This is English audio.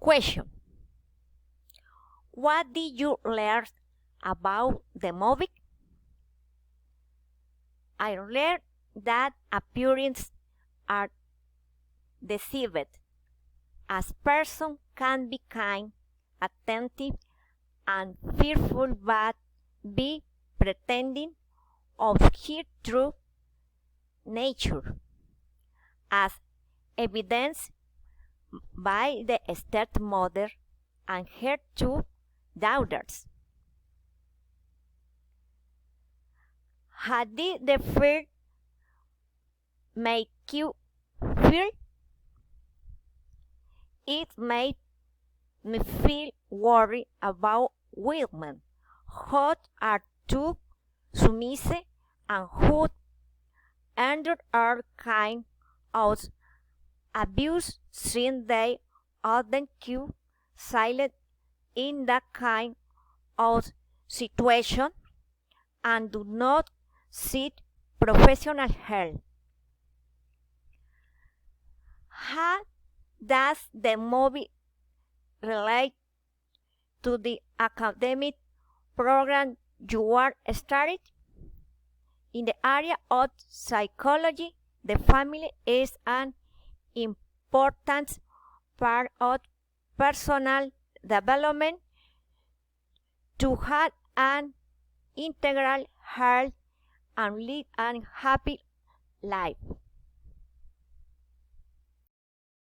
Question: what did you learn about the movie? I learned that appearances are deceived, as person can be kind, attentive, and fearful, but be pretending of her true nature, as evidenced by the stepmother and her two daughters. Had did the fear make you feel? It made me feel worried about women who are too submissive and who endure all kind of abuse, since they often keep silent in that kind of situation and do not seek professional help. How does the movie relate to the academic program you are starting? In the area of psychology, the family is an important part of personal development. To have an integral health and live a happy life.